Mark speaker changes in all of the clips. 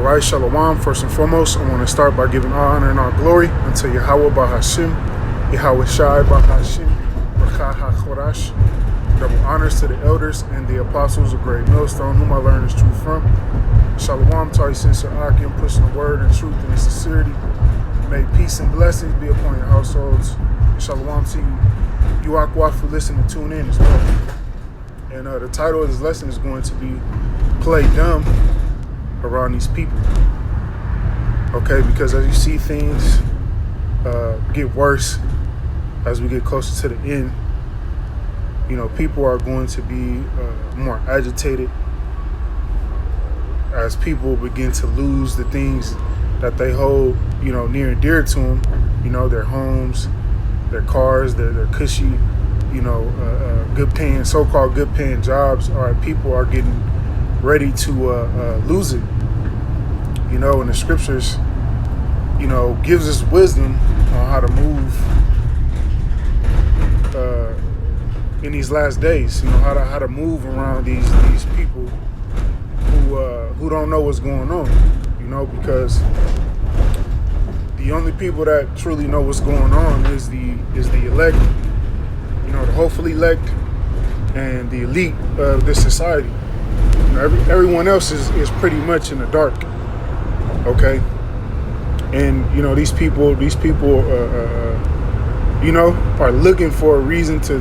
Speaker 1: Alright, Shalom. First and foremost, I want to start by giving all honor and all glory unto Yahweh Bahashim, Yahweh Shai Bahashim, Rakah HaKorash. Double honors to the elders and the apostles of Great Millstone, whom I learned this truth from. Shalom to our sincere Akim, pushing the word and truth and in sincerity. May peace and blessings be upon your households. Shalom to you, Yuakwa, for listening to tune in as well. And the title of this lesson is going to be Play Dumb around these people. Okay, because as you see things get worse as we get closer to the end, you know, people are going to be more agitated as people begin to lose the things that they hold, you know, near and dear to them, you know, their homes, their cars, their cushy, you know, good paying, so-called good paying jobs. All right, people are getting ready to lose it. You know, and the scriptures, you know, gives us wisdom on how to move in these last days. You know, how to move around these people who don't know what's going on. You know, because the only people that truly know what's going on is the elect. You know, the hopefully elect and the elite of this society. You know, everyone else is pretty much in the dark. Okay, and you know, these people, you know, are looking for a reason to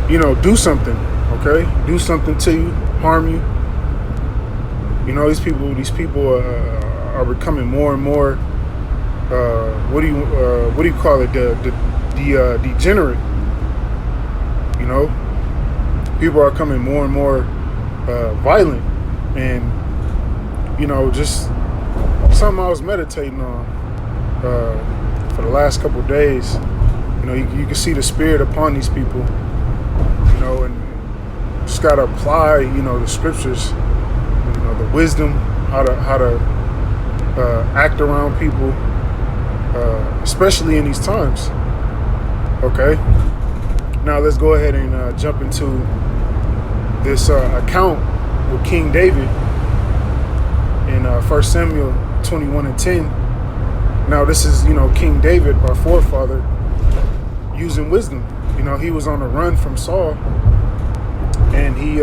Speaker 1: you know, do something. Okay, do something to you, harm you. You know, these people are becoming more and more. What do you call it? The degenerate. You know, people are becoming more and more violent. And, you know, just something I was meditating on for the last couple of days. You know, you can see the spirit upon these people, you know, and just got to apply, you know, the scriptures, you know, the wisdom, how to act around people, especially in these times. Okay. Now let's go ahead and jump into this account with King David in 1 Samuel 21:10. Now this is, you know, King David, our forefather, using wisdom. You know, he was on the run from Saul, and he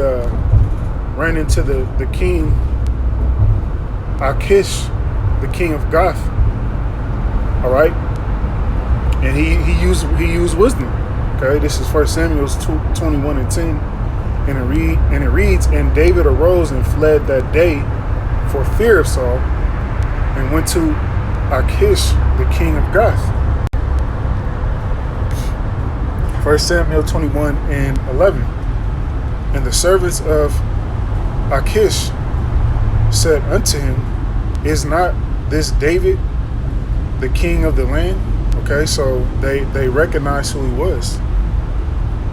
Speaker 1: ran into the king Achish, the king of Gath. All right, and he used wisdom. Okay, this is 1 Samuel 21:10. And it reads, and David arose and fled that day for fear of Saul, and went to Achish, the king of Gath. 1 Samuel 21:11. And the servants of Achish said unto him, is not this David, the king of the land? Okay, so they recognized who he was.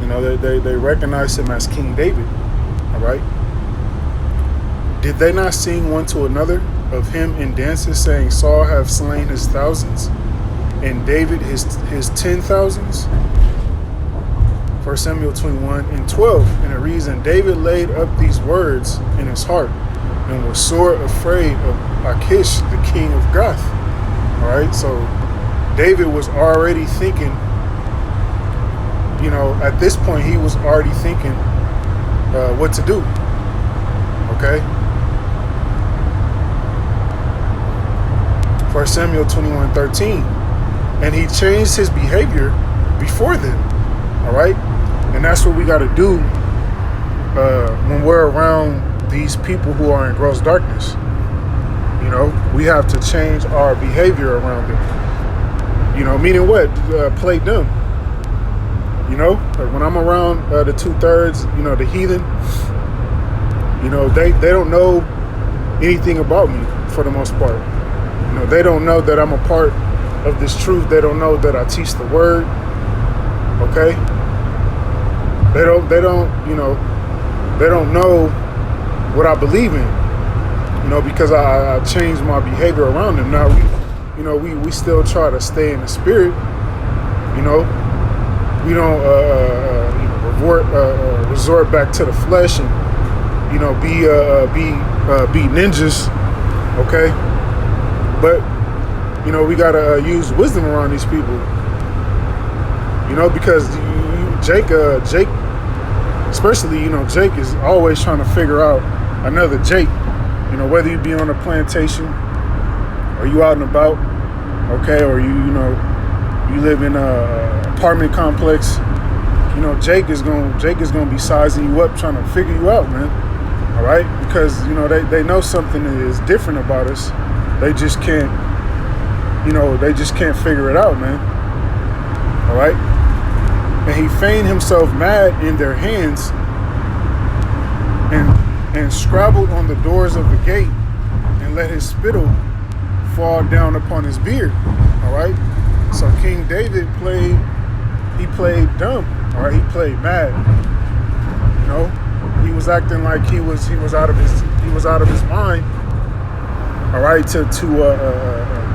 Speaker 1: You know, they recognize him as King David. All right. Did they not sing one to another of him in dances, saying, Saul have slain his thousands, and David his 10,000s? 1 Samuel 21:12. And it reads, and David laid up these words in his heart, and was sore afraid of Achish, the king of Gath. All right. So David was already thinking. You know, at this point, he was already thinking what to do. Okay. 1 Samuel 21:13. And he changed his behavior before them. All right. And that's what we got to do when we're around these people who are in gross darkness. You know, we have to change our behavior around them. You know, meaning what? Play dumb. You know, like when I'm around the 2/3, you know, the heathen, you know, they don't know anything about me for the most part. You know, they don't know that I'm a part of this truth. They don't know that I teach the word. Okay. They don't, you know, they don't know what I believe in, you know, because I changed my behavior around them. Now, we still try to stay in the spirit, you know. We don't resort back to the flesh and be ninjas, okay? But we gotta use wisdom around these people, because Jake, especially Jake is always trying to figure out another Jake. Whether you be on a plantation or you out and about, okay, or you live in a apartment complex. Jake is gonna be sizing you up, trying to figure you out, man. All right, because they know something is different about us. They just can't, figure it out, man. All right, and he feigned himself mad in their hands, and scrabbled on the doors of the gate, and let his spittle fall down upon his beard. All right, so King David played dumb. All right, he played mad. He was acting like he was out of his mind. All right, to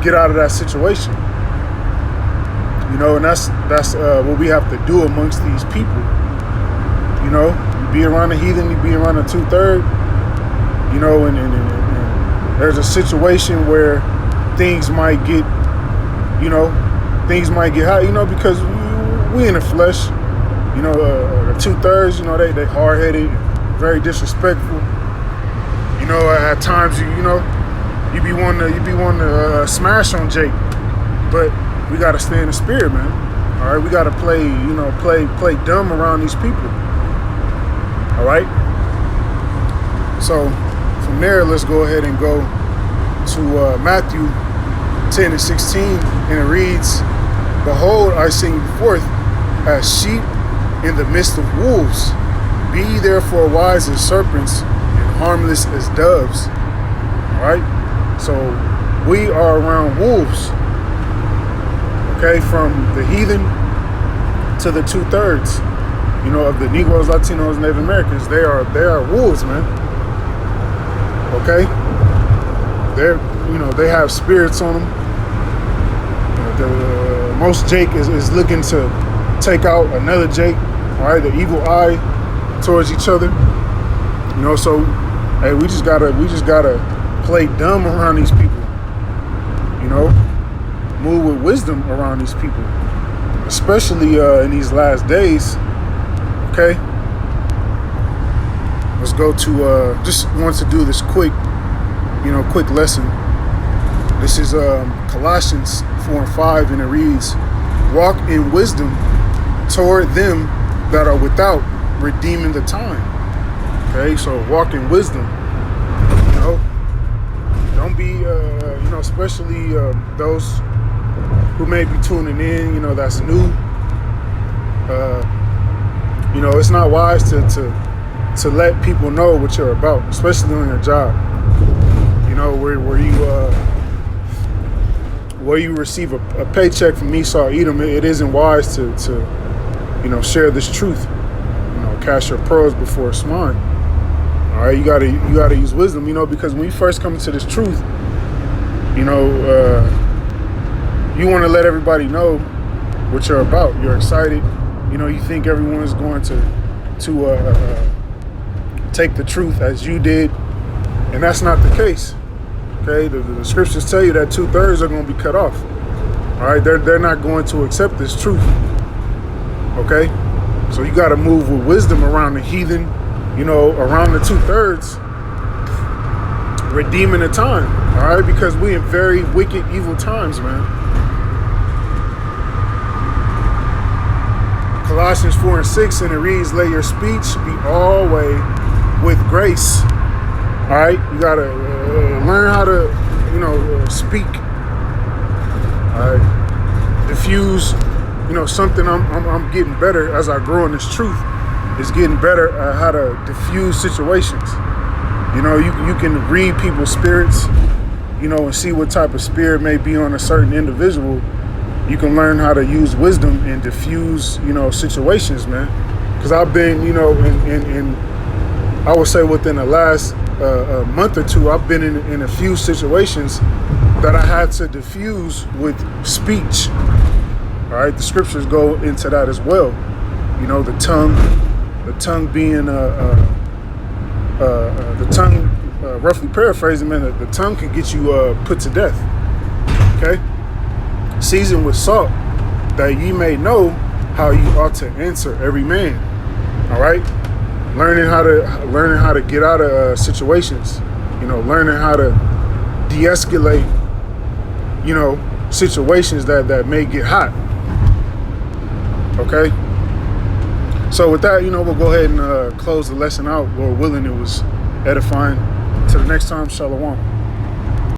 Speaker 1: get out of that situation. And that's what we have to do amongst these people. You be around the heathen, you be around the 2/3. And there's a situation where things might get hot. Because we in the flesh. The 2/3. They hard headed, very disrespectful. At times you be wanting to smash on Jake, but we got to stay in the spirit, man. All right, we got to play dumb around these people. All right. So from there, let's go ahead and go to Matthew 10:16, and it reads, "Behold, I send you forth as sheep in the midst of wolves. Be ye therefore wise as serpents and harmless as doves." All right. So we are around wolves. Okay, from the heathen to the 2/3. Of the Negroes, Latinos, Native Americans, they are wolves, man. Okay, they have spirits on them. Most Jake is looking to take out another Jake. All right, the evil eye towards each other. So hey, we just gotta play dumb around these people. Move with wisdom around these people, especially in these last days. Okay, let's go to just want to do this quick lesson. This is Colossians 4:5, and it reads, "Walk in wisdom toward them that are without, redeeming the time." Okay, so walk in wisdom. Don't be especially those who may be tuning in. That's new. It's not wise to let people know what you're about, especially on your job. Where you receive a paycheck from Esau Edom, it isn't wise to share this truth. Cast your pearls before swine. All right, you gotta use wisdom. Because when you first come into this truth, you want to let everybody know what you're about. You're excited. You think everyone is going to take the truth as you did, and that's not the case. Okay, the scriptures tell you that 2/3 are going to be cut off. All right, they're not going to accept this truth. Okay, so you got to move with wisdom around the heathen. Around the 2/3, redeeming the time. All right, because we in very wicked, evil times, man. Colossians 4:6, and it reads, "Let your speech be always with grace." All right, you gotta learn how to, speak. All right, diffuse. Something I'm getting better as I grow in this truth is getting better at how to diffuse situations. You can read people's spirits, and see what type of spirit may be on a certain individual. You can learn how to use wisdom and diffuse, situations, man. Because I've been, in I would say within the last month or two, I've been in a few situations that I had to diffuse with speech. All right, the scriptures go into that as well. The tongue being a roughly paraphrasing, man, the tongue can get you put to death. Okay? Seasoned with salt, that ye may know how you ought to answer every man. All right? Learning how to get out of situations. Learning how to de-escalate, situations that may get hot. Okay? So with that, we'll go ahead and close the lesson out. Lord willing, it was edifying. Until the next time, shalom.